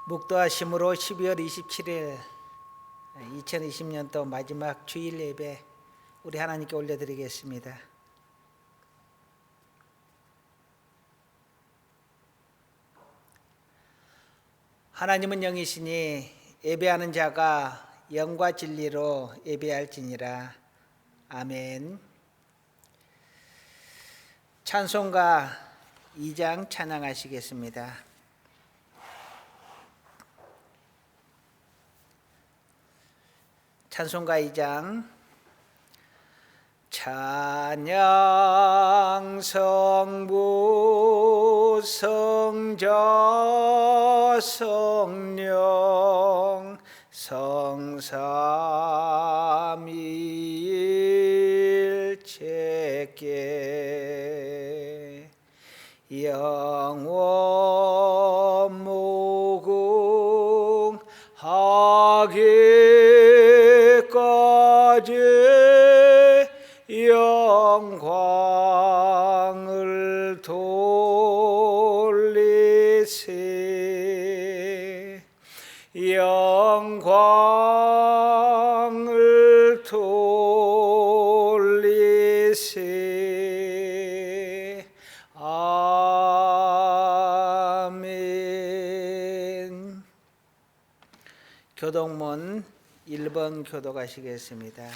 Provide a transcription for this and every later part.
묵도하심으로 12월 27일 2020년도 마지막 주일 예배 우리 하나님께 올려드리겠습니다. 하나님은 영이시니 예배하는 자가 영과 진리로 예배할지니라. 아멘. 찬송가 2장 찬양하시겠습니다. 찬송가 2장. 찬양 성부 성자 성령 성삼위일체께 영원 무궁하기까지 영광을 돌리세. 영광을 돌리세. 아멘. 교동문 1번 교도 가시겠습니다.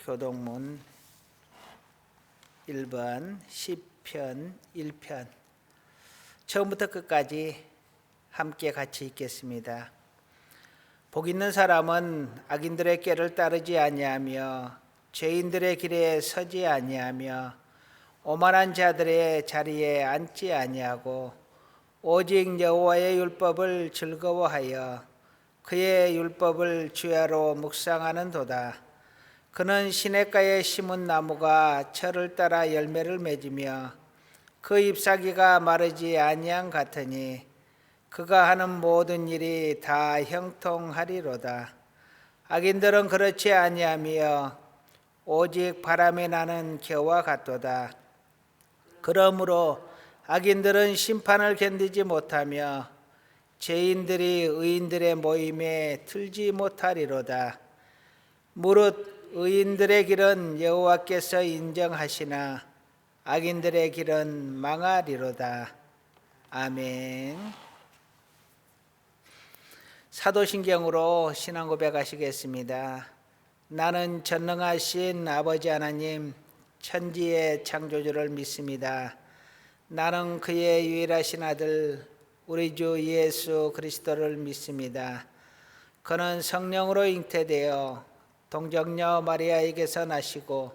교동문 1번 시편 1편 처음부터 끝까지 함께 같이 읽겠습니다. 복 있는 사람은 악인들의 꾀를 따르지 아니하며 죄인들의 길에 서지 아니하며 오만한 자들의 자리에 앉지 아니하고 오직 여호와의 율법을 즐거워하여 그의 율법을 주야로 묵상하는도다. 그는 시냇가에 심은 나무가 철을 따라 열매를 맺으며 그 잎사귀가 마르지 아니한 같으니 그가 하는 모든 일이 다 형통하리로다. 악인들은 그렇지 아니하며 오직 바람에 나는 겨와 같도다. 그러므로 악인들은 심판을 견디지 못하며 죄인들이 의인들의 모임에 들지 못하리로다. 무릇 의인들의 길은 여호와께서 인정하시나 악인들의 길은 망하리로다. 아멘. 사도신경으로 신앙 고백하시겠습니다. 나는 전능하신 아버지 하나님 천지의 창조주를 믿습니다. 나는 그의 유일하신 아들 우리 주 예수 그리스도를 믿습니다. 그는 성령으로 잉태되어 동정녀 마리아에게서 나시고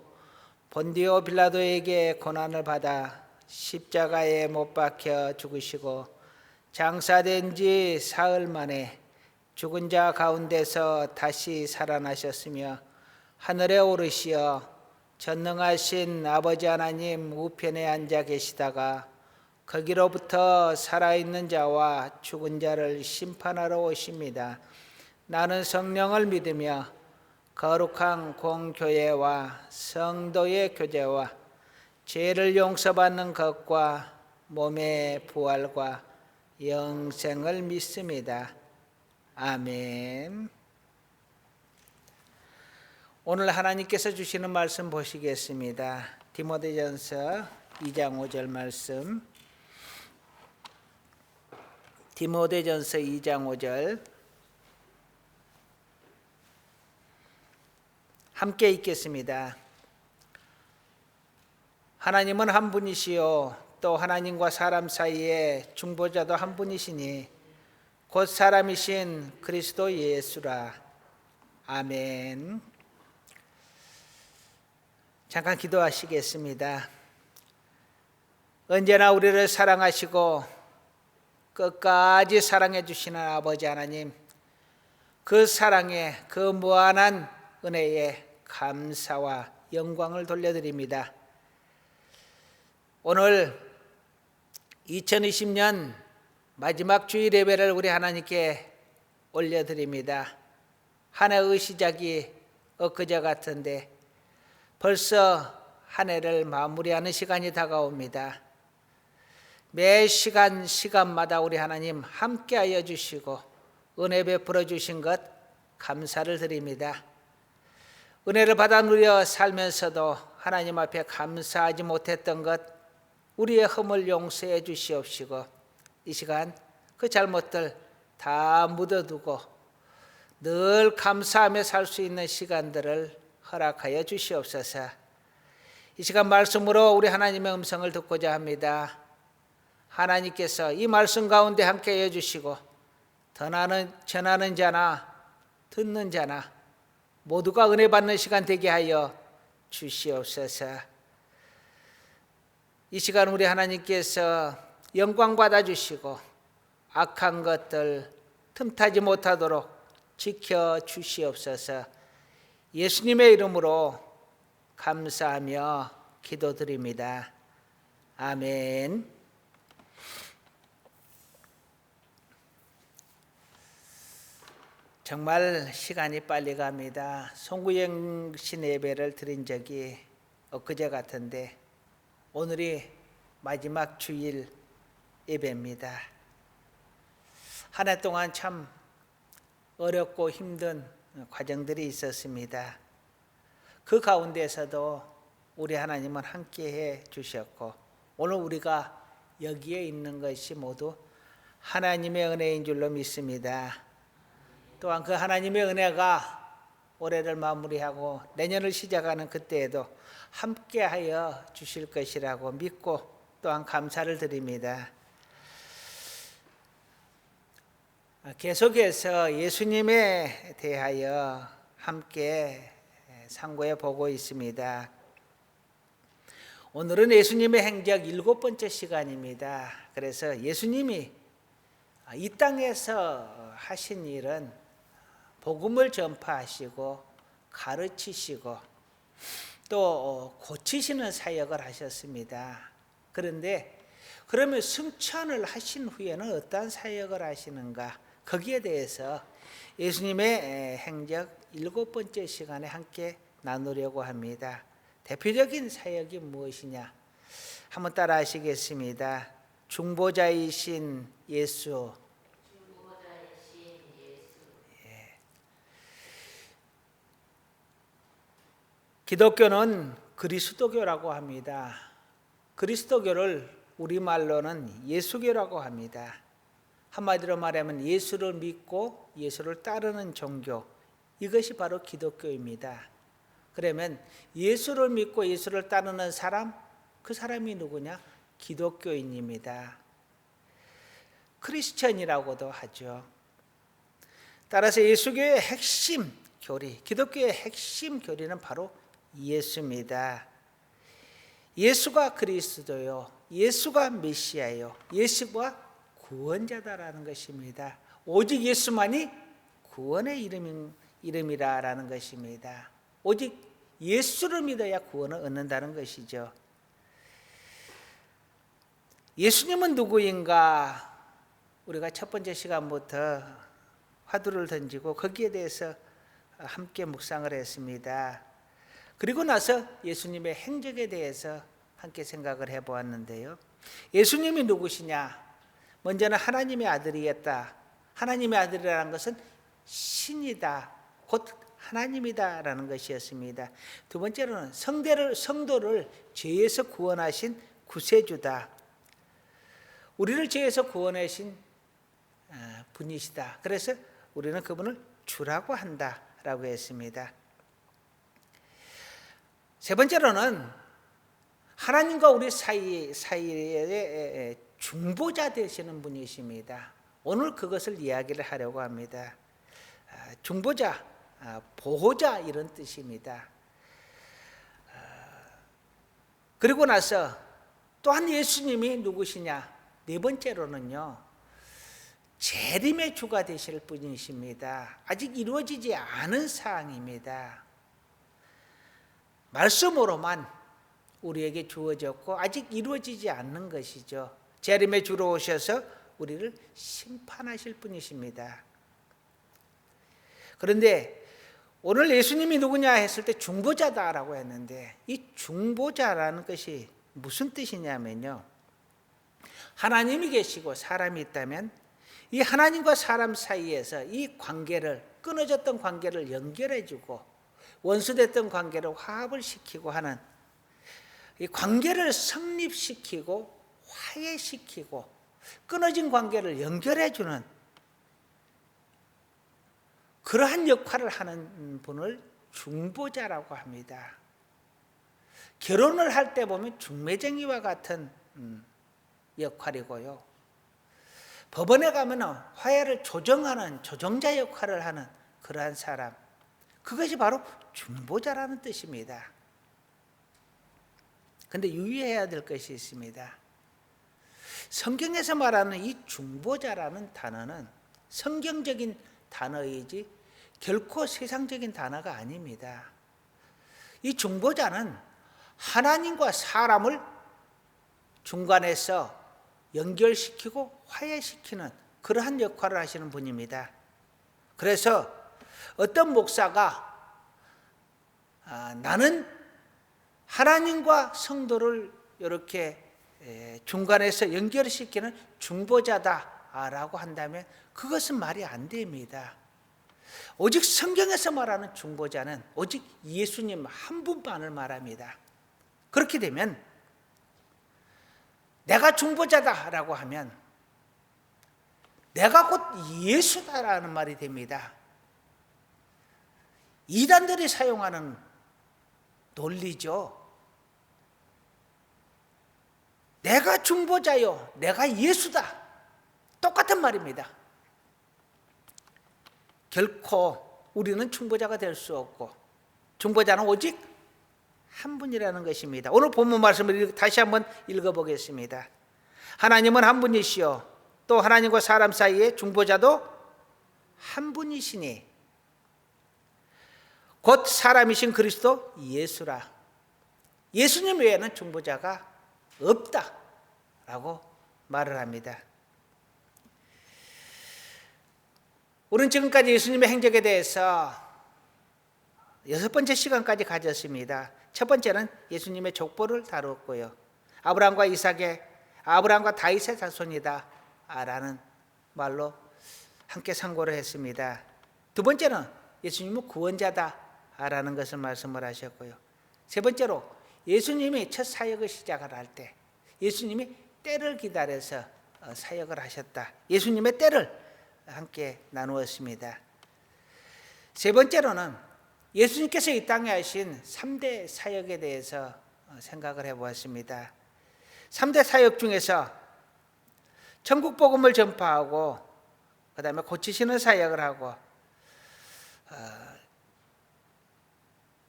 본디오 빌라도에게 고난을 받아 십자가에 못 박혀 죽으시고 장사된 지 사흘 만에 죽은 자 가운데서 다시 살아나셨으며 하늘에 오르시어 전능하신 아버지 하나님 우편에 앉아 계시다가 거기로부터 살아있는 자와 죽은 자를 심판하러 오십니다. 나는 성령을 믿으며 거룩한 공교회와 성도의 교제와 죄를 용서받는 것과 몸의 부활과 영생을 믿습니다. 아멘. 오늘 하나님께서 주시는 말씀 보시겠습니다. 디모데전서 2장 5절 말씀. 디모데전서 2장 5절 함께 읽겠습니다. 하나님은 한 분이시요 또 하나님과 사람 사이에 중보자도 한 분이시니 곧 사람이신 그리스도 예수라. 아멘. 잠깐 기도하시겠습니다. 언제나 우리를 사랑하시고 끝까지 사랑해 주시는 아버지 하나님, 그 사랑에 그 무한한 은혜에 감사와 영광을 돌려드립니다. 오늘 2020년 마지막 주일 예배를 우리 하나님께 올려드립니다. 한 해의 시작이 엊그제 같은데 벌써 한 해를 마무리하는 시간이 다가옵니다. 매 시간마다 우리 하나님 함께하여 주시고 은혜 베풀어 주신 것 감사를 드립니다. 은혜를 받아 누려 살면서도 하나님 앞에 감사하지 못했던 것 우리의 허물 용서해 주시옵시고 이 시간 그 잘못들 다 묻어두고 늘 감사하며 살 수 있는 시간들을 허락하여 주시옵소서. 이 시간 말씀으로 우리 하나님의 음성을 듣고자 합니다. 하나님께서 이 말씀 가운데 함께해 주시고 전하는 자나 듣는 자나 모두가 은혜 받는 시간 되게 하여 주시옵소서. 이 시간 우리 하나님께서 영광 받아 주시고 악한 것들 틈타지 못하도록 지켜 주시옵소서. 예수님의 이름으로 감사하며 기도드립니다. 아멘. 정말 시간이 빨리 갑니다. 송구영신 예배를 드린 적이 엊그제 같은데 오늘이 마지막 주일 예배입니다. 한 해 동안 참 어렵고 힘든 과정들이 있었습니다. 그 가운데서도 우리 하나님은 함께해 주셨고 오늘 우리가 여기에 있는 것이 모두 하나님의 은혜인 줄로 믿습니다. 또한 그 하나님의 은혜가 올해를 마무리하고 내년을 시작하는 그때에도 함께하여 주실 것이라고 믿고 또한 감사를 드립니다. 계속해서 예수님에 대하여 함께 상고해 보고 있습니다. 오늘은 예수님의 행적 7번째 시간입니다. 그래서 예수님이 이 땅에서 하신 일은 복음을 전파하시고 가르치시고 또 고치시는 사역을 하셨습니다. 그런데 그러면 승천을 하신 후에는 어떠한 사역을 하시는가? 거기에 대해서 예수님의 행적 7번째 시간에 함께 나누려고 합니다. 대표적인 사역이 무엇이냐? 한번 따라 하시겠습니다. 중보자이신 예수. 기독교는 그리스도교라고 합니다. 그리스도교를 우리말로는 예수교라고 합니다. 한마디로 말하면 예수를 믿고 예수를 따르는 종교, 이것이 바로 기독교입니다. 그러면 예수를 믿고 예수를 따르는 사람, 그 사람이 누구냐? 기독교인입니다. 크리스천이라고도 하죠. 따라서 예수교의 핵심 교리, 기독교의 핵심 교리는 바로 예수입니다. 예수가 그리스도요, 예수가 메시아요, 예수가 구원자다라는 것입니다. 오직 예수만이 구원의 이름이라는 것입니다. 오직 예수를 믿어야 구원을 얻는다는 것이죠. 예수님은 누구인가? 우리가 첫 번째 시간부터 화두를 던지고 거기에 대해서 함께 묵상을 했습니다. 그리고 나서 예수님의 행적에 대해서 함께 생각을 해보았는데요. 예수님이 누구시냐? 먼저는 하나님의 아들이었다. 하나님의 아들이라는 것은 신이다, 곧 하나님이다라는 것이었습니다. 두 번째로는 성도를 죄에서 구원하신 구세주다. 우리를 죄에서 구원하신 분이시다. 그래서 우리는 그분을 주라고 한다라고 했습니다. 세 번째로는 하나님과 우리 사이에 중보자 되시는 분이십니다. 오늘 그것을 이야기를 하려고 합니다. 중보자, 보호자 이런 뜻입니다. 그리고 나서 또한 예수님이 누구시냐? 네 번째로는요, 재림의 주가 되실 분이십니다. 아직 이루어지지 않은 사항입니다. 말씀으로만 우리에게 주어졌고 아직 이루어지지 않는 것이죠. 재림의 주로 오셔서 우리를 심판하실 분이십니다. 그런데 오늘 예수님이 누구냐 했을 때 중보자다라고 했는데 이 중보자라는 것이 무슨 뜻이냐면요, 하나님이 계시고 사람이 있다면 이 하나님과 사람 사이에서 이 관계를, 끊어졌던 관계를 연결해주고 원수됐던 관계를 화합을 시키고 하는, 이 관계를 성립시키고 화해시키고 끊어진 관계를 연결해주는 그러한 역할을 하는 분을 중보자라고 합니다. 결혼을 할 때 보면 중매쟁이와 같은 역할이고요. 법원에 가면 화해를 조정하는 조정자 역할을 하는 그러한 사람, 그것이 바로 중보자라는 뜻입니다. 그런데 유의해야 될 것이 있습니다. 성경에서 말하는 이 중보자라는 단어는 성경적인 단어이지 결코 세상적인 단어가 아닙니다. 이 중보자는 하나님과 사람을 중간에서 연결시키고 화해시키는 그러한 역할을 하시는 분입니다. 그래서 어떤 목사가 나는 하나님과 성도를 이렇게 중간에서 연결시키는 중보자다라고 한다면 그것은 말이 안 됩니다. 오직 성경에서 말하는 중보자는 오직 예수님 한 분만을 말합니다. 그렇게 되면 내가 중보자다라고 하면 내가 곧 예수다라는 말이 됩니다. 이단들이 사용하는 논리죠. 내가 중보자요, 내가 예수다. 똑같은 말입니다. 결코 우리는 중보자가 될 수 없고 중보자는 오직 한 분이라는 것입니다. 오늘 본문 말씀을 다시 한번 읽어보겠습니다. 하나님은 한 분이시요 또 하나님과 사람 사이에 중보자도 한 분이시니 곧 사람이신 그리스도 예수라. 예수님 외에는 중보자가 없다라고 말을 합니다. 우리는 지금까지 예수님의 행적에 대해서 6번째 시간까지 가졌습니다. 첫 번째는 예수님의 족보를 다루었고요. 아브라함과 이삭의, 아브라함과 다윗의 자손이다 라는 말로 함께 상고를 했습니다. 두 번째는 예수님은 구원자다 라는 것을 말씀을 하셨고요. 세 번째로 예수님이 첫 사역을 시작을 할 때 예수님이 때를 기다려서 사역을 하셨다. 예수님의 때를 함께 나누었습니다. 세 번째로는 예수님께서 이 땅에 하신 3대 사역에 대해서 생각을 해보았습니다. 3대 사역 중에서 천국 복음을 전파하고 그 다음에 고치시는 사역을 하고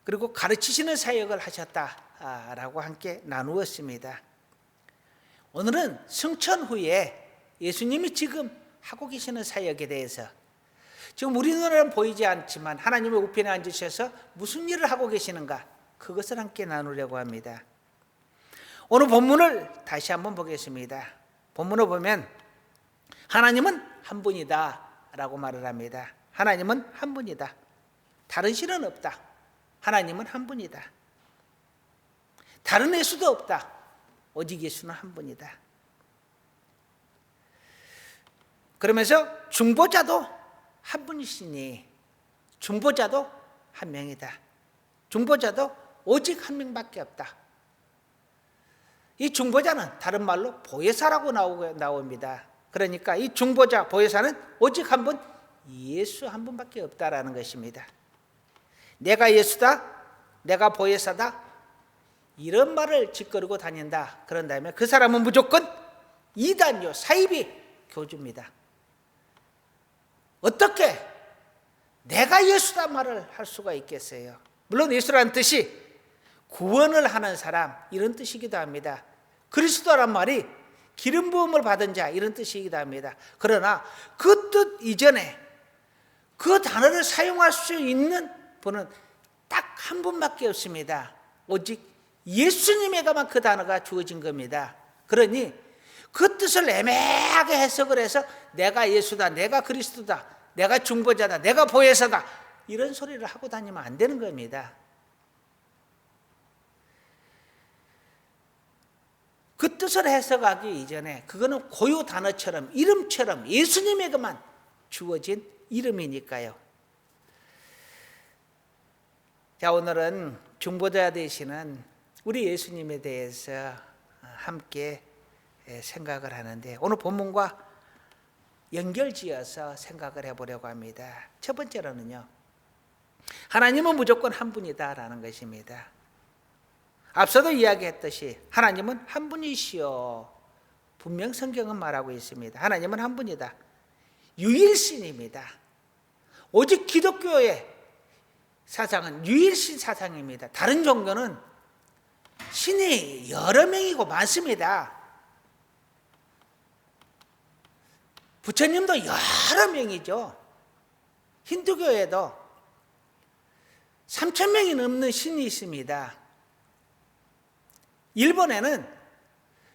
그리고 가르치시는 사역을 하셨다라고 함께 나누었습니다. 오늘은 승천 후에 예수님이 지금 하고 계시는 사역에 대해서, 지금 우리 눈에는 보이지 않지만 하나님의 우편에 앉으셔서 무슨 일을 하고 계시는가, 그것을 함께 나누려고 합니다. 오늘 본문을 다시 한번 보겠습니다. 본문을 보면 하나님은 한 분이다 라고 말을 합니다. 하나님은 한 분이다. 다른 신은 없다. 하나님은 한 분이다. 다른 예수도 없다. 오직 예수는 한 분이다. 그러면서 중보자도 한 분이시니 중보자도 한 명이다. 중보자도 오직 한 명밖에 없다. 이 중보자는 다른 말로 보혜사라고 나옵니다. 그러니까 이 중보자, 보혜사는 오직 한 분, 예수 한 분밖에 없다라는 것입니다. 내가 예수다, 내가 보혜사다, 이런 말을 짓거리고 다닌다. 그런다면 그 사람은 무조건 이단요, 사이비 교주입니다. 어떻게 내가 예수다 말을 할 수가 있겠어요? 물론 예수라는 뜻이 구원을 하는 사람, 이런 뜻이기도 합니다. 그리스도란 말이 기름 부음을 받은 자, 이런 뜻이기도 합니다. 그러나 그 뜻 이전에 그 단어를 사용할 수 있는 분은 딱 한 분밖에 없습니다. 오직 예수님에게만 그 단어가 주어진 겁니다. 그러니 그 뜻을 애매하게 해석을 해서 내가 예수다, 내가 그리스도다, 내가 중보자다, 내가 보혜사다, 이런 소리를 하고 다니면 안 되는 겁니다. 그 뜻을 해석하기 이전에 그거는 고유 단어처럼 이름처럼 예수님에게만 주어진 이름이니까요. 자, 오늘은 중보자 되시는 우리 예수님에 대해서 함께 생각을 하는데 오늘 본문과 연결지어서 생각을 해보려고 합니다. 첫 번째로는요, 하나님은 무조건 한 분이다라는 것입니다. 앞서도 이야기했듯이 하나님은 한 분이시요, 분명 성경은 말하고 있습니다. 하나님은 한 분이다. 유일신입니다. 오직 기독교의 사상은 유일신 사상입니다. 다른 종교는 신이 여러 명이고 많습니다. 부처님도 여러 명이죠. 힌두교에도 3,000명이 넘는 신이 있습니다. 일본에는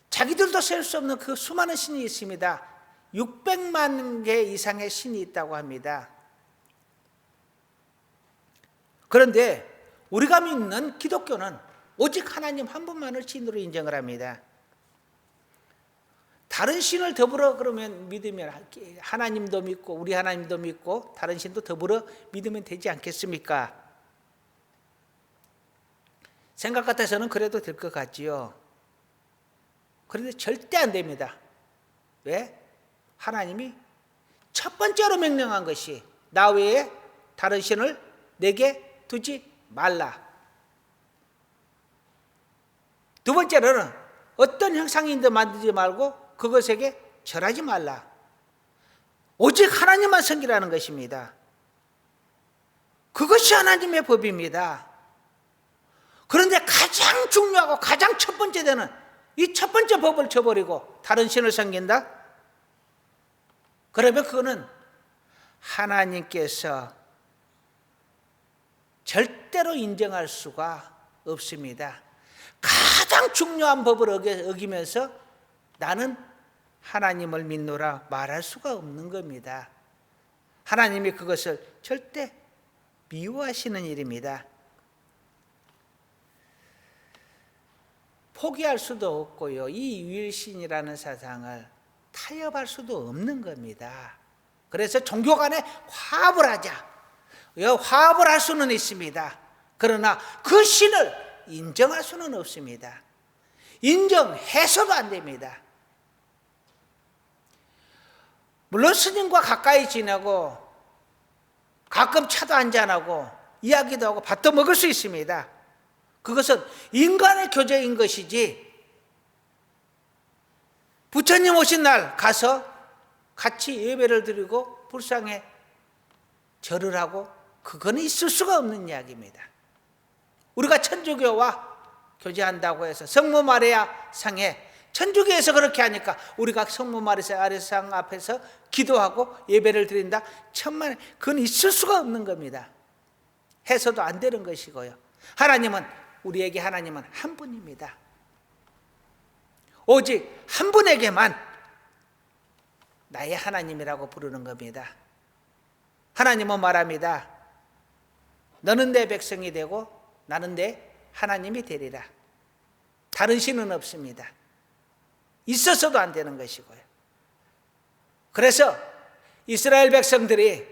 자기들도 셀 수 없는 그 수많은 신이 있습니다. 600만 개 이상의 신이 있다고 합니다. 그런데 우리가 믿는 기독교는 오직 하나님 한 분만을 신으로 인정을 합니다. 다른 신을 더불어 그러면 믿으면 하나님도 믿고 우리 하나님도 믿고 다른 신도 더불어 믿으면 되지 않겠습니까? 생각 같아서는 그래도 될 것 같지요. 그런데 절대 안 됩니다. 왜? 하나님이 첫 번째로 명령한 것이 나 외에 다른 신을 내게 두지 말라. 두 번째로는 어떤 형상인도 만들지 말고 그것에게 절하지 말라. 오직 하나님만 섬기라는 것입니다. 그것이 하나님의 법입니다. 그런데 가장 중요하고 가장 첫 번째 되는 이 첫 번째 법을 저버리고 다른 신을 섬긴다? 그러면 그거는 하나님께서 절대로 인정할 수가 없습니다. 가장 중요한 법을 어기면서 나는 하나님을 믿노라 말할 수가 없는 겁니다. 하나님이 그것을 절대 미워하시는 일입니다. 포기할 수도 없고요. 이 유일신이라는 사상을 타협할 수도 없는 겁니다. 그래서 종교 간에 화합을 하자. 화합을 할 수는 있습니다. 그러나 그 신을 인정할 수는 없습니다. 인정해서도 안 됩니다. 물론 스님과 가까이 지내고 가끔 차도 한잔하고 이야기도 하고 밥도 먹을 수 있습니다. 그것은 인간의 교제인 것이지 부처님 오신 날 가서 같이 예배를 드리고 불상에 절을 하고 그거는 있을 수가 없는 이야기입니다. 우리가 천주교와 교제한다고 해서 성모 마리아 상에 천주교에서 그렇게 하니까 우리가 성모 마리아 상 앞에서 기도하고 예배를 드린다? 천만 그건 있을 수가 없는 겁니다. 해서도 안 되는 것이고요. 우리에게 하나님은 한 분입니다. 오직 한 분에게만 나의 하나님이라고 부르는 겁니다. 하나님은 말합니다. 너는 내 백성이 되고 나는 내 하나님이 되리라. 다른 신은 없습니다. 있어서도 안 되는 것이고요. 그래서 이스라엘 백성들이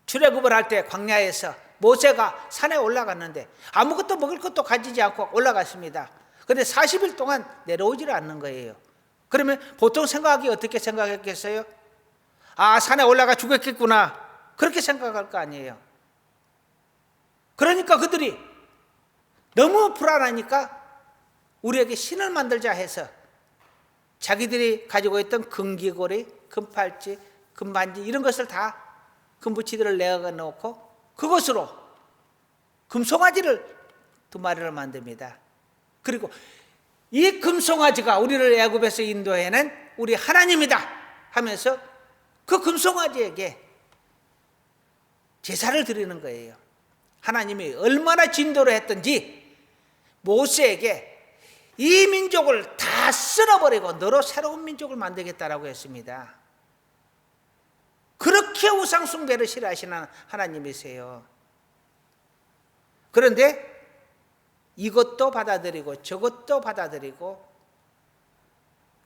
출애굽을 할 때 광야에서 모세가 산에 올라갔는데 아무것도 먹을 것도 가지지 않고 올라갔습니다. 그런데 40일 동안 내려오지를 않는 거예요. 그러면 보통 생각하기 어떻게 생각했겠어요? 아, 산에 올라가 죽었겠구나. 그렇게 생각할 거 아니에요. 그러니까 그들이 너무 불안하니까 우리에게 신을 만들자 해서 자기들이 가지고 있던 금귀고리, 금팔찌, 금반지 이런 것을 다 금붙이들을 내어놓고 그것으로 금송아지를 2마리를 만듭니다. 그리고 이 금송아지가 우리를 애굽에서 인도해낸 우리 하나님이다 하면서 그 금송아지에게 제사를 드리는 거예요. 하나님이 얼마나 진도를 했던지 모세에게 이 민족을 다 쓸어버리고 너로 새로운 민족을 만들겠다라고 했습니다. 그렇게 우상 숭배를 싫어하시는 하나님이세요. 그런데 이것도 받아들이고 저것도 받아들이고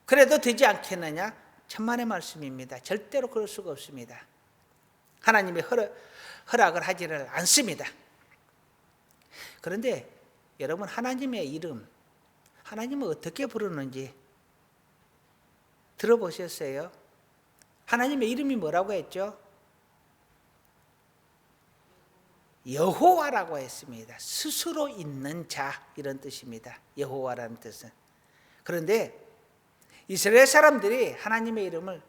그래도 되지 않겠느냐? 천만의 말씀입니다. 절대로 그럴 수가 없습니다. 하나님의 허락을 하지를 않습니다. 그런데 여러분, 하나님의 이름, 하나님을 어떻게 부르는지 들어보셨어요? 하나님의 이름이 뭐라고 했죠? 여호와라고 했습니다. 스스로 있는 자, 이런 뜻입니다. 여호와라는 뜻은. 그런데 이스라엘 사람들이 하나님의 이름을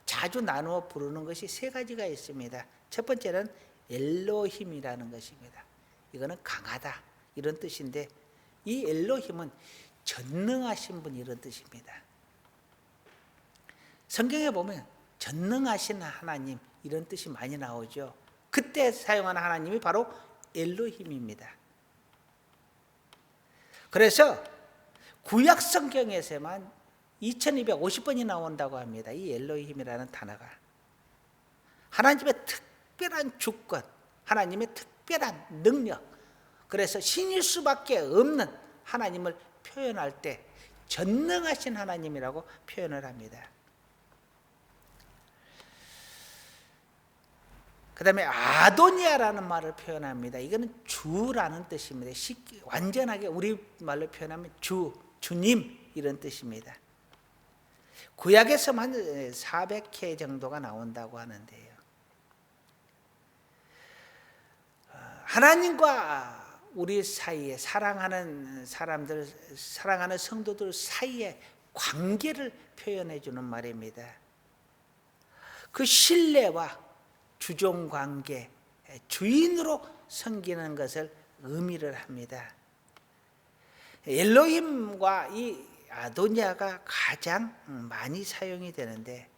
자주 나누어 부르는 것이 세 가지가 있습니다. 첫 번째는 엘로힘이라는 것입니다. 이거는 강하다, 이런 뜻인데, 이 엘로힘은 전능하신 분, 이런 뜻입니다. 성경에 보면 전능하신 하나님, 이런 뜻이 많이 나오죠. 그때 사용하는 하나님이 바로 엘로힘입니다. 그래서 구약 성경에서만 2250번이 나온다고 합니다. 이 엘로힘이라는 단어가 하나님의 특별한 주권, 하나님의 특별한 능력, 그래서 신일 수밖에 없는 하나님을 표현할 때 전능하신 하나님이라고 표현을 합니다. 그 다음에 아도니아라는 말을 표현합니다. 이거는 주라는 뜻입니다. 완전하게 우리말로 표현하면 주님, 이런 뜻입니다. 구약에서만 400회 정도가 나온다고 하는데요. 하나님과 우리 사이에, 사랑하는 사람들, 사랑하는 성도들 사이에 관계를 표현해 주는 말입니다. 그 신뢰와 주종관계, 주인으로 섬기는 것을 의미를 합니다. 엘로힘과 이 아도니아가 가장 많이 사용이 되는데,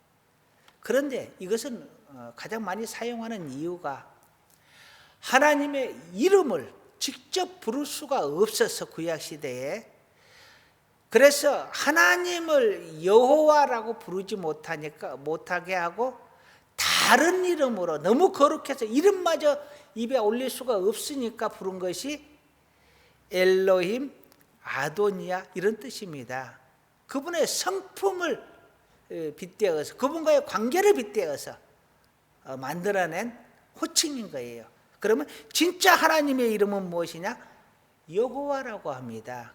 그런데 이것은 가장 많이 사용하는 이유가 하나님의 이름을 직접 부를 수가 없어서, 구약시대에. 그래서 하나님을 여호와라고 부르지 못하게 하고 다른 이름으로, 너무 거룩해서 이름마저 입에 올릴 수가 없으니까 부른 것이 엘로힘, 아도니아, 이런 뜻입니다. 그분의 성품을 빗대어서, 그분과의 관계를 빗대어서 만들어낸 호칭인 거예요. 그러면 진짜 하나님의 이름은 무엇이냐? 여호와라고 합니다.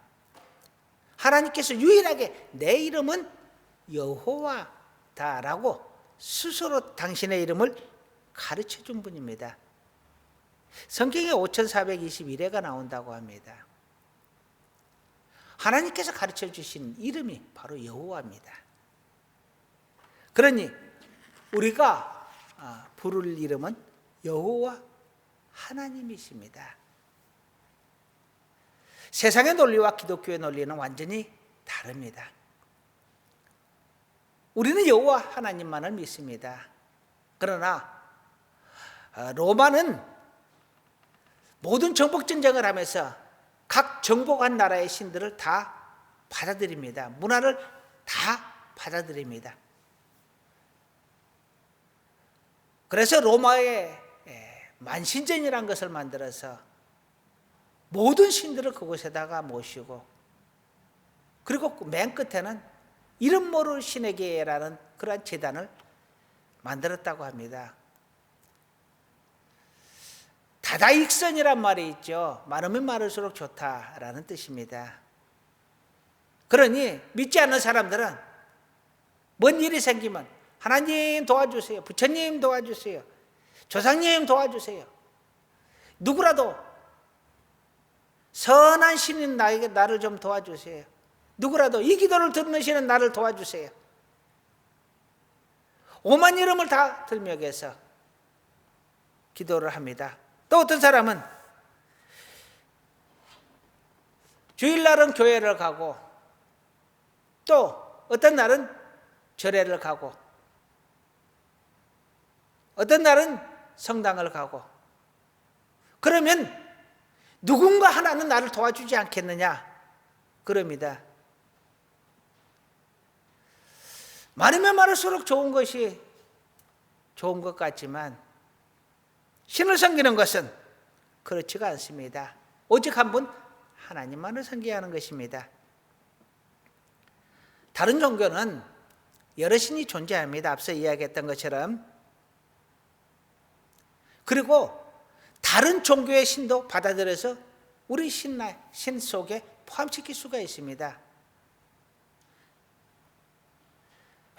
하나님께서 유일하게 내 이름은 여호와다라고 스스로 당신의 이름을 가르쳐 준 분입니다. 성경에 5421회가 나온다고 합니다. 하나님께서 가르쳐 주신 이름이 바로 여호와입니다. 그러니 우리가 부를 이름은 여호와 하나님이십니다. 세상의 논리와 기독교의 논리는 완전히 다릅니다. 우리는 여호와 하나님만을 믿습니다. 그러나 로마는 모든 정복 전쟁을 하면서 각 정복한 나라의 신들을 다 받아들입니다. 문화를 다 받아들입니다. 그래서 로마의 만신전이라는 것을 만들어서 모든 신들을 그곳에다가 모시고, 그리고 맨 끝에는 이름 모를 신에게라는 그러한 제단을 만들었다고 합니다. 다다익선이란 말이 있죠. 많으면 많을수록 좋다라는 뜻입니다. 그러니 믿지 않는 사람들은 뭔 일이 생기면 하나님 도와주세요, 부처님 도와주세요, 조상님 도와주세요, 누구라도 선한 신인 나를 좀 도와주세요, 누구라도 이 기도를 듣는 신은 나를 도와주세요, 오만 이름을 다 들먹여서 기도를 합니다. 또 어떤 사람은 주일날은 교회를 가고, 또 어떤 날은 절에를 가고, 어떤 날은 성당을 가고, 그러면 누군가 하나는 나를 도와주지 않겠느냐 그럽니다. 많으면 많을수록 좋은 것이 좋은 것 같지만 신을 섬기는 것은 그렇지가 않습니다. 오직 한 분 하나님만을 섬겨야 하는 것입니다. 다른 종교는 여러 신이 존재합니다. 앞서 이야기했던 것처럼. 그리고 다른 종교의 신도 받아들여서 우리 신 속에 포함시킬 수가 있습니다.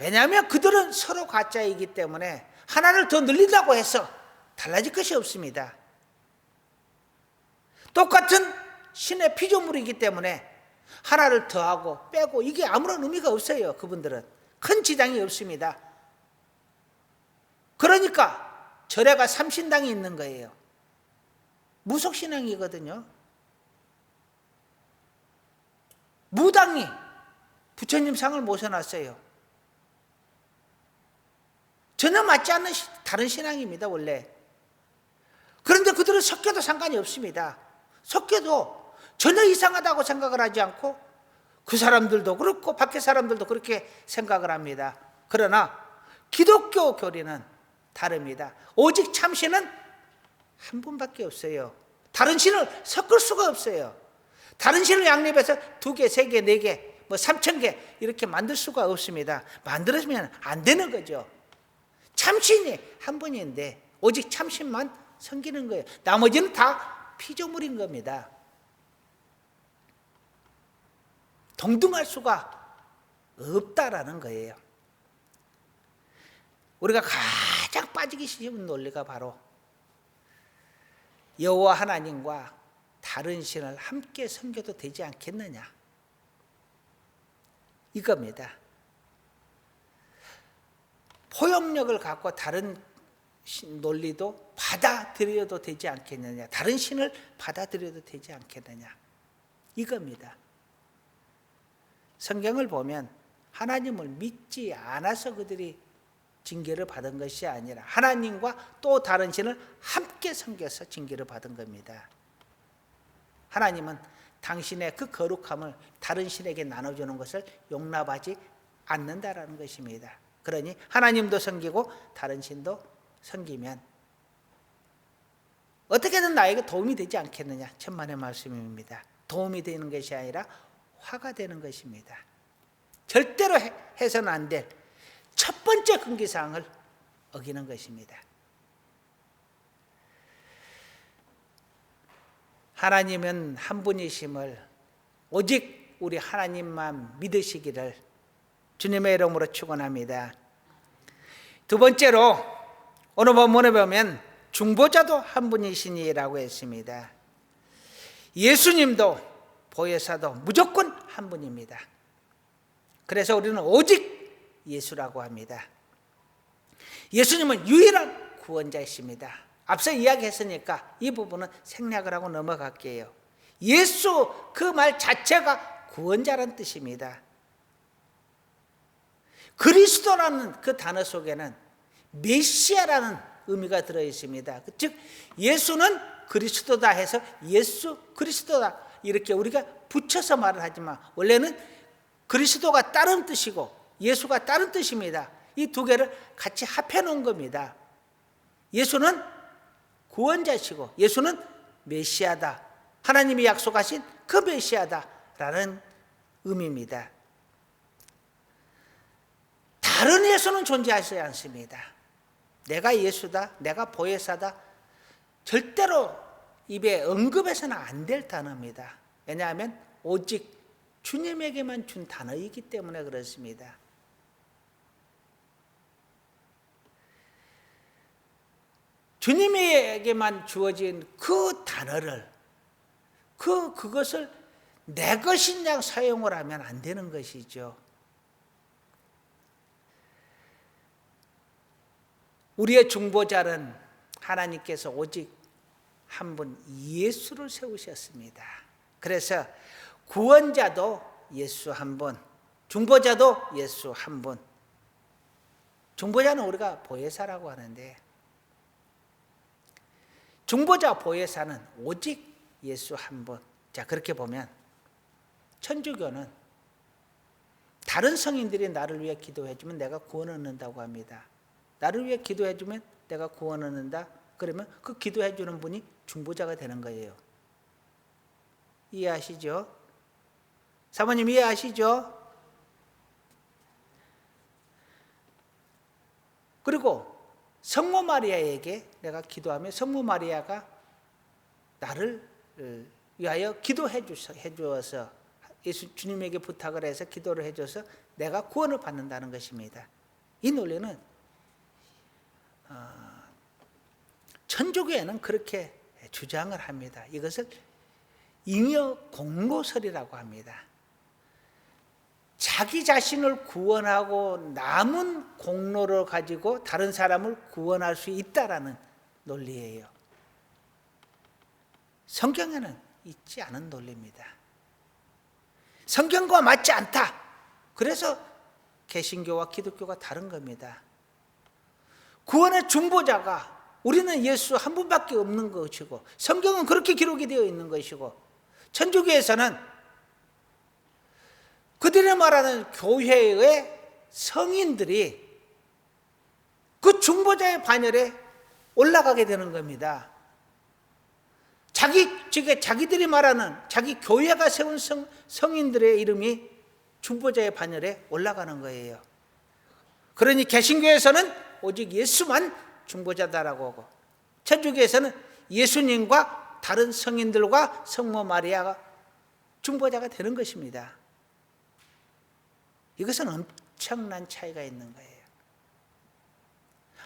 왜냐하면 그들은 서로 가짜이기 때문에 하나를 더 늘린다고 해서 달라질 것이 없습니다. 똑같은 신의 피조물이기 때문에 하나를 더하고 빼고 이게 아무런 의미가 없어요. 그분들은 큰 지장이 없습니다. 그러니까 절에가 삼신당이 있는 거예요. 무속신앙이거든요. 무당이 부처님 상을 모셔놨어요. 전혀 맞지 않는 다른 신앙입니다, 원래. 그런데 그들은 섞여도 상관이 없습니다. 섞여도 전혀 이상하다고 생각을 하지 않고 그 사람들도 그렇고 밖에 사람들도 그렇게 생각을 합니다. 그러나 기독교 교리는 다릅니다. 오직 참신은 한 분밖에 없어요. 다른 신을 섞을 수가 없어요. 다른 신을 양립해서 2개, 3개, 4개, 3,000개 이렇게 만들 수가 없습니다. 만들어지면 안 되는 거죠. 참신이 한 분인데 오직 참신만 섬기는 거예요. 나머지는 다 피조물인 겁니다. 동등할 수가 없다라는 거예요. 우리가 가장 빠지기 쉬운 논리가 바로 여호와 하나님과 다른 신을 함께 섬겨도 되지 않겠느냐, 이겁니다. 포용력을 갖고 다른 논리도 받아들여도 되지 않겠느냐, 다른 신을 받아들여도 되지 않겠느냐, 이겁니다. 성경을 보면 하나님을 믿지 않아서 그들이 징계를 받은 것이 아니라 하나님과 또 다른 신을 함께 섬겨서 징계를 받은 겁니다. 하나님은 당신의 그 거룩함을 다른 신에게 나눠주는 것을 용납하지 않는다라는 것입니다. 그러니 하나님도 섬기고 다른 신도 섬기면 어떻게든 나에게 도움이 되지 않겠느냐, 천만의 말씀입니다. 도움이 되는 것이 아니라 화가 되는 것입니다. 절대로 해서는 안 될 첫 번째 금기사항을 어기는 것입니다. 하나님은 한 분이심을 오직 우리 하나님만 믿으시기를 주님의 이름으로 축원합니다. 두 번째로 오늘 본문에 보면 중보자도 한 분이시니라고 했습니다. 예수님도 보혜사도 무조건 한 분입니다. 그래서 우리는 오직 예수라고 합니다. 예수님은 유일한 구원자이십니다. 앞서 이야기했으니까 이 부분은 생략을 하고 넘어갈게요. 예수 그 말 자체가 구원자라는 뜻입니다. 그리스도라는 그 단어 속에는 메시아라는 의미가 들어있습니다. 즉 예수는 그리스도다 해서 예수 그리스도다 이렇게 우리가 붙여서 말을 하지만 원래는 그리스도가 다른 뜻이고 예수가 다른 뜻입니다. 이 두 개를 같이 합해 놓은 겁니다. 예수는 구원자시고 예수는 메시아다, 하나님이 약속하신 그 메시아다라는 의미입니다. 다른 예수는 존재하지 않습니다. 내가 예수다, 내가 보혜사다, 절대로 입에 언급해서는 안 될 단어입니다. 왜냐하면 오직 주님에게만 준 단어이기 때문에 그렇습니다. 주님에게만 주어진 그 단어를 그것을 내 것인 양 사용을 하면 안 되는 것이죠. 우리의 중보자는 하나님께서 오직 한 분 예수를 세우셨습니다. 그래서 구원자도 예수 한 분, 중보자도 예수 한 분. 중보자는 우리가 보혜사라고 하는데 중보자 보혜사는 오직 예수 한 분. 자, 그렇게 보면 천주교는 다른 성인들이 나를 위해 기도해 주면 내가 구원 얻는다고 합니다. 나를 위해 기도해 주면 내가 구원 얻는다. 그러면 그 기도해 주는 분이 중보자가 되는 거예요. 이해하시죠? 사모님 이해하시죠? 그리고 성모 마리아에게 내가 기도하면 성모 마리아가 나를 위하여 기도해 주어서 예수 주님에게 부탁을 해서 기도를 해줘서 내가 구원을 받는다는 것입니다. 이 논리는 천주교에는 그렇게 주장을 합니다. 이것을 잉여 공로설이라고 합니다. 자기 자신을 구원하고 남은 공로를 가지고 다른 사람을 구원할 수 있다라는 논리예요. 성경에는 있지 않은 논리입니다. 성경과 맞지 않다. 그래서 개신교와 기독교가 다른 겁니다. 구원의 중보자가 우리는 예수 한 분밖에 없는 것이고 성경은 그렇게 기록이 되어 있는 것이고 천주교에서는 그들이 말하는 교회의 성인들이 그 중보자의 반열에 올라가게 되는 겁니다. 자기들이 말하는 자기 교회가 세운 성인들의 이름이 중보자의 반열에 올라가는 거예요. 그러니 개신교에서는 오직 예수만 중보자다라고 하고 천주교에서는 예수님과 다른 성인들과 성모 마리아가 중보자가 되는 것입니다. 이것은 엄청난 차이가 있는 거예요.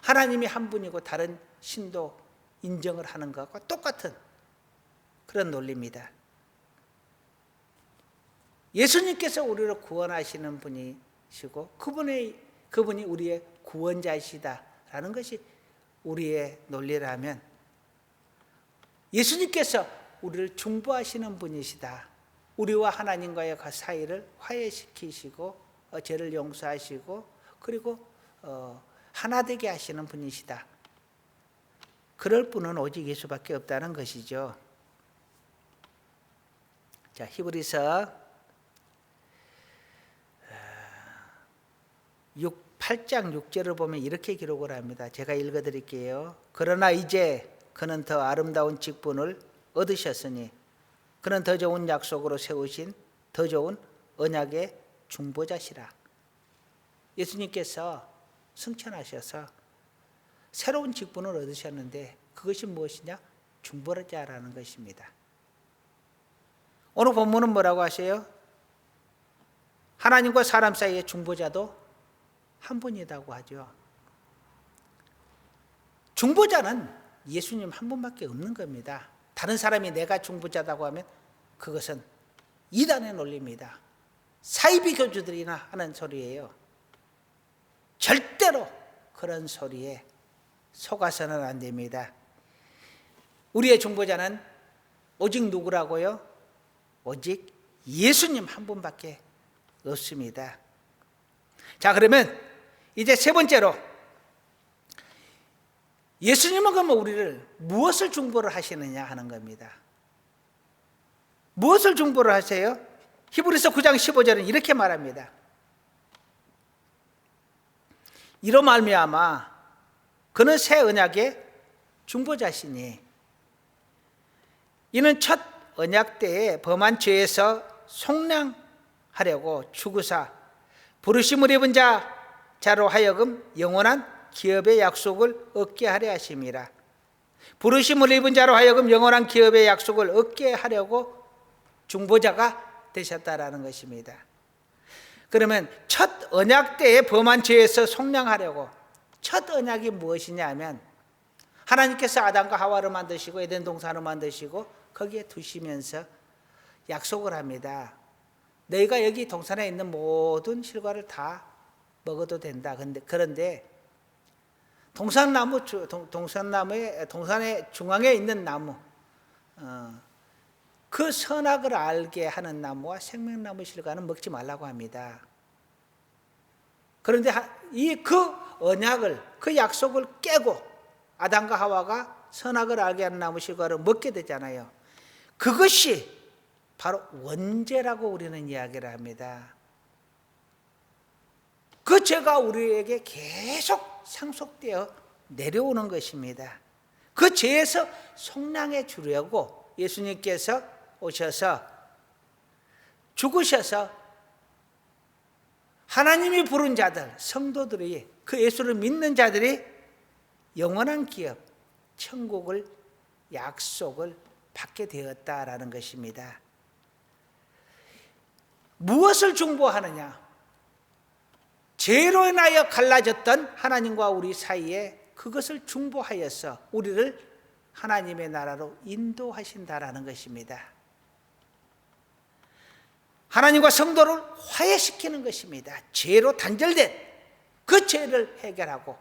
하나님이 한 분이고 다른 신도 인정을 하는 것과 똑같은 그런 논리입니다. 예수님께서 우리를 구원하시는 분이시고 그분이 우리의 구원자이시다라는 것이 우리의 논리라면 예수님께서 우리를 중보하시는 분이시다. 우리와 하나님과의 그 사이를 화해시키시고 죄를 용서하시고 그리고 하나 되게 하시는 분이시다. 그럴 분은 오직 예수밖에 없다는 것이죠. 자, 히브리서 8장 6절을 보면 이렇게 기록을 합니다. 제가 읽어드릴게요. 그러나 이제 그는 더 아름다운 직분을 얻으셨으니 그는 더 좋은 약속으로 세우신 더 좋은 언약의 중보자시라. 예수님께서 승천하셔서 새로운 직분을 얻으셨는데 그것이 무엇이냐? 중보자라는 것입니다. 오늘 본문은 뭐라고 하세요? 하나님과 사람 사이의 중보자도 한 분이라고 하죠. 중보자는 예수님 한 분밖에 없는 겁니다. 다른 사람이 내가 중보자라고 하면 그것은 이단의 논리입니다. 사이비 교주들이나 하는 소리예요. 절대로 그런 소리에 속아서는 안 됩니다. 우리의 중보자는 오직 누구라고요? 오직 예수님 한 분밖에 없습니다. 자, 그러면 이제 세 번째로 예수님은 그러면 우리를 무엇을 중보를 하시느냐 하는 겁니다. 무엇을 중보를 하세요? 히브리서 9장 15절은 이렇게 말합니다. 이로 말미암아 그는 새 언약의 중보자시니 이는 첫 언약 때에 범한 죄에서 속량하려고 죽으사 부르심을 입은 자로 하여금 영원한 기업의 약속을 얻게 하려 하심이라. 부르심을 입은 자로 하여금 영원한 기업의 약속을 얻게 하려고 중보자가 되셨다라는 것입니다. 그러면 첫 언약 때에 범한 죄에서 속량하려고, 첫 언약이 무엇이냐 하면 하나님께서 아담과 하와를 만드시고 에덴 동산을 만드시고 거기에 두시면서 약속을 합니다. 너희가 여기 동산에 있는 모든 실과를 다 먹어도 된다. 그런데 동산의 중앙에 있는 나무, 그 선악을 알게 하는 나무와 생명나무 실과는 먹지 말라고 합니다. 그런데 그 언약을, 그 약속을 깨고 아담과 하와가 선악을 알게 하는 나무 실과를 먹게 되잖아요. 그것이 바로 원죄라고 우리는 이야기를 합니다. 그 죄가 우리에게 계속 상속되어 내려오는 것입니다. 그 죄에서 속량해 주려고 예수님께서 오셔서 죽으셔서 하나님이 부른 자들, 성도들이 그 예수를 믿는 자들이 영원한 기업, 천국을 약속을 받게 되었다라는 것입니다. 무엇을 중보하느냐? 죄로 인하여 갈라졌던 하나님과 우리 사이에 그것을 중보하여서 우리를 하나님의 나라로 인도하신다라는 것입니다. 하나님과 성도를 화해시키는 것입니다. 죄로 단절된 그 죄를 해결하고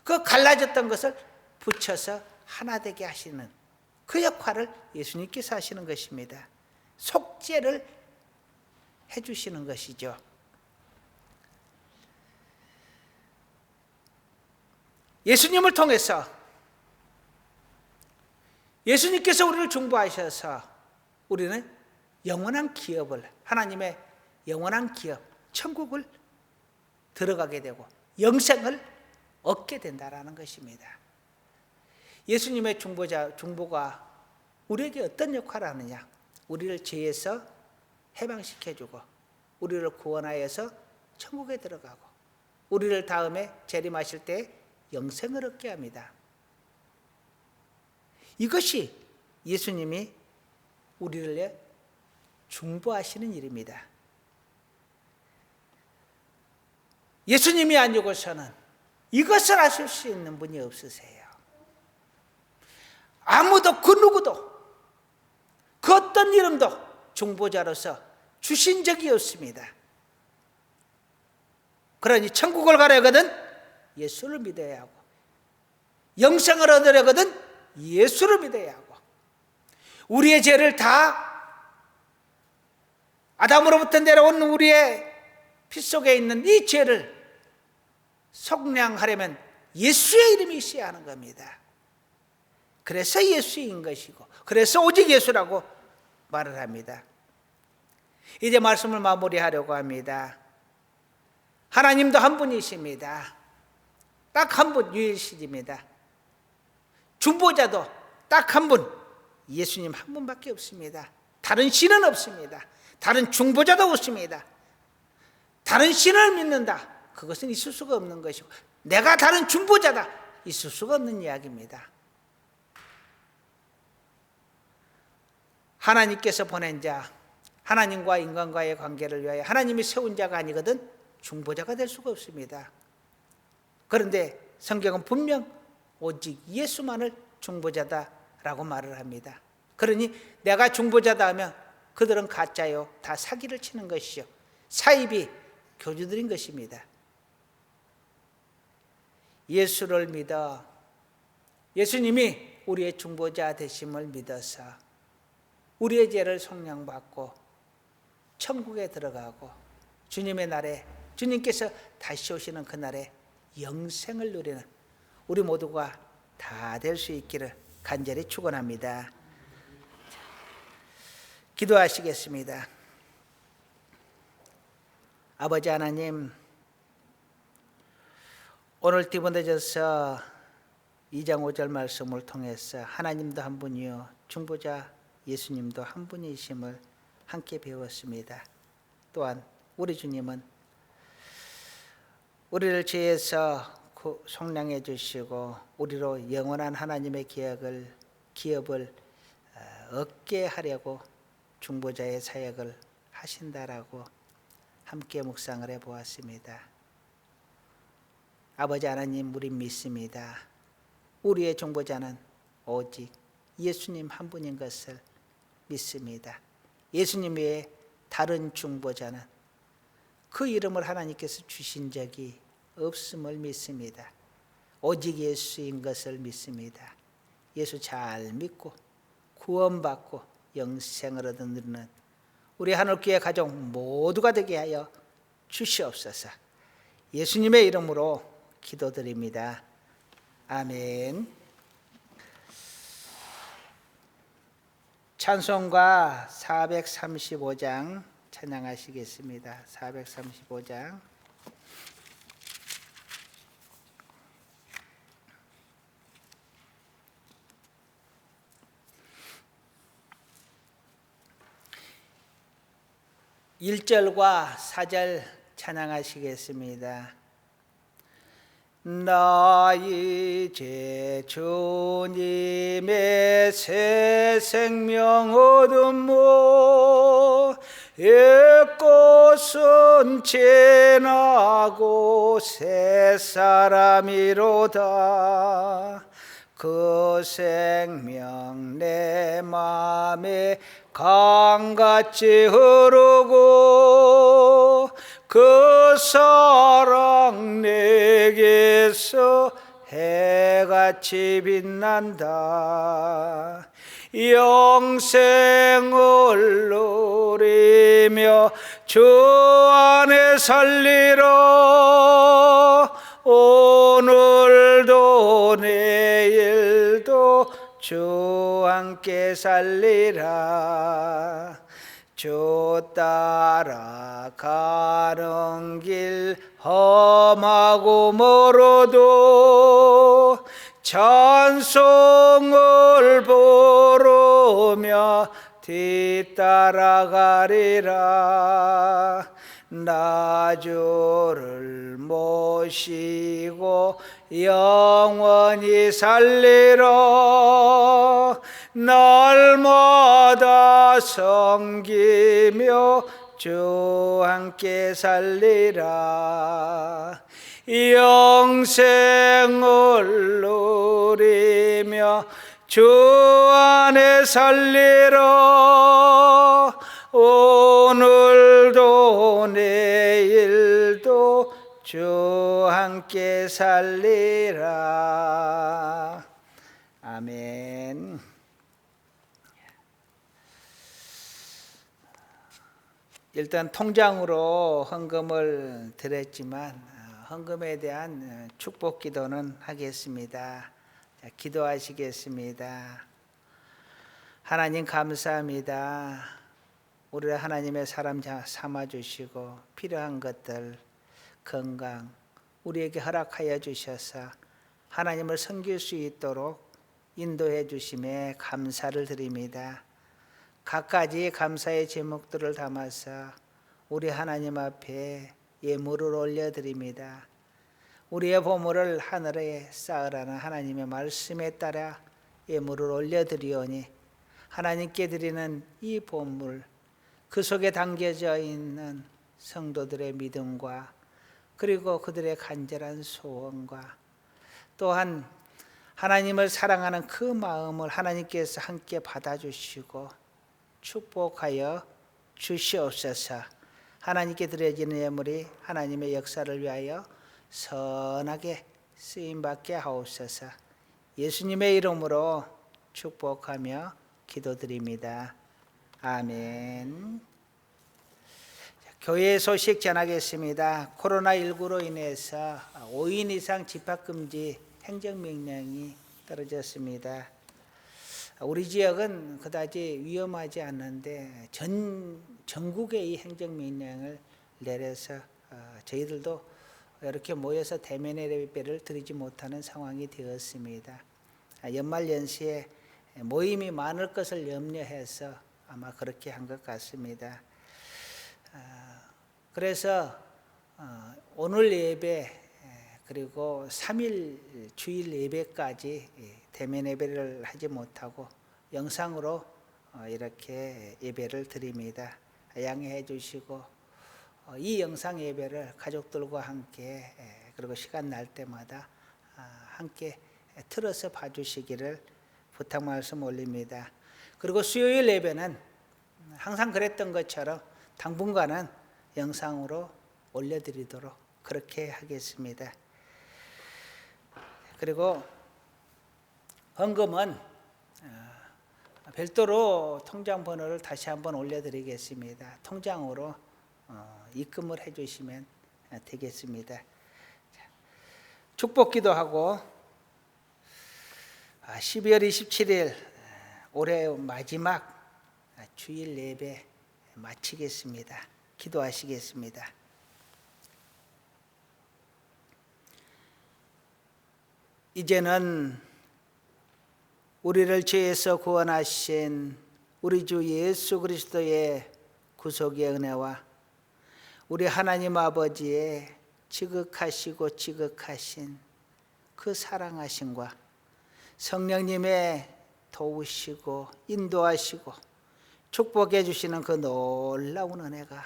그 갈라졌던 것을 붙여서 하나 되게 하시는 그 역할을 예수님께서 하시는 것입니다. 속죄를 해주시는 것이죠. 예수님을 통해서 예수님께서 우리를 중보하셔서 우리는 영원한 기업을, 하나님의 영원한 기업, 천국을 들어가게 되고 영생을 얻게 된다라는 것입니다. 예수님의 중보가 우리에게 어떤 역할을 하느냐? 우리를 죄에서 해방시켜주고 우리를 구원하여서 천국에 들어가고 우리를 다음에 재림하실 때 영생을 얻게 합니다. 이것이 예수님이 우리를 중보하시는 일입니다. 예수님이 아니고서는 이것을 하실 수 있는 분이 없으세요. 아무도 그 누구도 그 어떤 이름도 중보자로서 주신 적이 없습니다. 그러니 천국을 가려거든 예수를 믿어야 하고 영생을 얻으려거든 예수를 믿어야 하고 우리의 죄를 다 아담으로부터 내려온 우리의 피 속에 있는 이 죄를 속량하려면 예수의 이름이 있어야 하는 겁니다. 그래서 예수인 것이고 그래서 오직 예수라고 말을 합니다. 이제 말씀을 마무리하려고 합니다. 하나님도 한 분이십니다. 딱 한 분 유일신입니다. 중보자도 딱 한 분, 예수님 한 분밖에 없습니다. 다른 신은 없습니다. 다른 중보자도 없습니다. 다른 신을 믿는다, 그것은 있을 수가 없는 것이고 내가 다른 중보자다, 있을 수가 없는 이야기입니다. 하나님께서 보낸 자, 하나님과 인간과의 관계를 위하여 하나님이 세운 자가 아니거든 중보자가 될 수가 없습니다. 그런데 성경은 분명 오직 예수만을 중보자다라고 말을 합니다. 그러니 내가 중보자다 하면 그들은 가짜요, 다 사기를 치는 것이죠. 사입이 교주들인 것입니다. 예수를 믿어 예수님이 우리의 중보자 되심을 믿어서 우리의 죄를 속량받고 천국에 들어가고 주님의 날에, 주님께서 다시 오시는 그날에 영생을 누리는 우리 모두가 다 될 수 있기를 간절히 축원합니다. 기도하시겠습니다. 아버지 하나님, 오늘 디모데전서 2장 5절 말씀을 통해서 하나님도 한 분이요 중보자 예수님도 한 분이심을 함께 배웠습니다. 또한 우리 주님은 우리를 죄에서 속량해 주시고 우리로 영원한 하나님의 기업을 얻게 하려고 중보자의 사역을 하신다라고 함께 묵상을 해보았습니다. 아버지 하나님, 우리 믿습니다. 우리의 중보자는 오직 예수님 한 분인 것을 믿습니다. 예수님 외에 다른 중보자는 그 이름을 하나님께서 주신 적이 없음을 믿습니다. 오직 예수인 것을 믿습니다. 예수 잘 믿고 구원받고 영생을 얻는 우리 하늘교회 가족 모두가 되게 하여 주시옵소서. 예수님의 이름으로 기도드립니다. 아멘. 찬송가 435장 찬양하시겠습니다. 435장. (1절과) (4절) 찬양하시겠습니다. 나 이제 주님의 새 생명 얻음모 옛것은 지나고 새 사람이로다. 그 생명 내 맘에 강같이 흐르고 그 사랑 내게서 해같이 빛난다. 영생을 누리며 주 안에 살리라. 오늘도 내일도 주 함께 살리라. 주 따라가는 길 험하고 멀어도 찬송을 부르며 뒤따라가리라. 나 주를 모시고 영원히 살리라. 날마다 섬기며 주 함께 살리라. 영생을 누리며 주 안에 살리라. 오늘도 내일도 주 함께 살리라. 아멘. 일단 통장으로 헌금을 드렸지만 헌금에 대한 축복 기도는 하겠습니다. 기도하시겠습니다. 하나님 감사합니다. 우리를 하나님의 사람 삼아주시고 필요한 것들 건강 우리에게 허락하여 주셔서 하나님을 섬길 수 있도록 인도해 주심에 감사를 드립니다. 갖가지 감사의 제목들을 담아서 우리 하나님 앞에 예물을 올려드립니다. 우리의 보물을 하늘에 쌓으라는 하나님의 말씀에 따라 예물을 올려드리오니 하나님께 드리는 이 보물 그 속에 담겨져 있는 성도들의 믿음과 그리고 그들의 간절한 소원과 또한 하나님을 사랑하는 그 마음을 하나님께서 함께 받아주시고 축복하여 주시옵소서. 하나님께 드려지는 예물이 하나님의 역사를 위하여 선하게 쓰임받게 하옵소서. 예수님의 이름으로 축복하며 기도드립니다. 아멘. 교회 소식 전하겠습니다. 코로나19로 인해서 5인 이상 집합금지 행정명령이 떨어졌습니다. 우리 지역은 그다지 위험하지 않는데 전국에 이 행정명령을 내려서 저희들도 이렇게 모여서 대면의 예배를 드리지 못하는 상황이 되었습니다. 연말연시에 모임이 많을 것을 염려해서 아마 그렇게 한 것 같습니다. 그래서 오늘 예배 그리고 3일 주일 예배까지 대면 예배를 하지 못하고 영상으로 이렇게 예배를 드립니다. 양해해 주시고 이 영상 예배를 가족들과 함께 그리고 시간 날 때마다 함께 틀어서 봐주시기를 부탁 말씀 올립니다. 그리고 수요일 예배는 항상 그랬던 것처럼 당분간은 영상으로 올려드리도록 그렇게 하겠습니다. 그리고 헌금은 별도로 통장 번호를 다시 한번 올려드리겠습니다. 통장으로 입금을 해주시면 되겠습니다. 축복 기도하고 12월 27일 올해 마지막 주일 예배 마치겠습니다. 기도하시겠습니다. 이제는 우리를 죄에서 구원하신 우리 주 예수 그리스도의 구속의 은혜와 우리 하나님 아버지의 지극하시고 지극하신 그 사랑하심과 성령님의 도우시고 인도하시고 축복해 주시는 그 놀라운 은혜가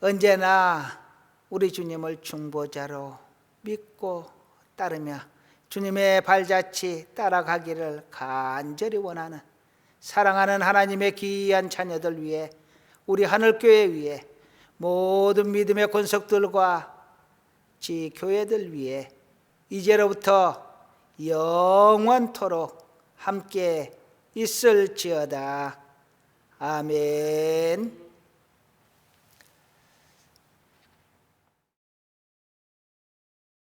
언제나 우리 주님을 중보자로 믿고 따르며 주님의 발자취 따라가기를 간절히 원하는 사랑하는 하나님의 귀한 자녀들 위해 우리 하늘교회 위해 모든 믿음의 권속들과 지교회들 위해 이제로부터 영원토록 함께 있을지어다. 아멘.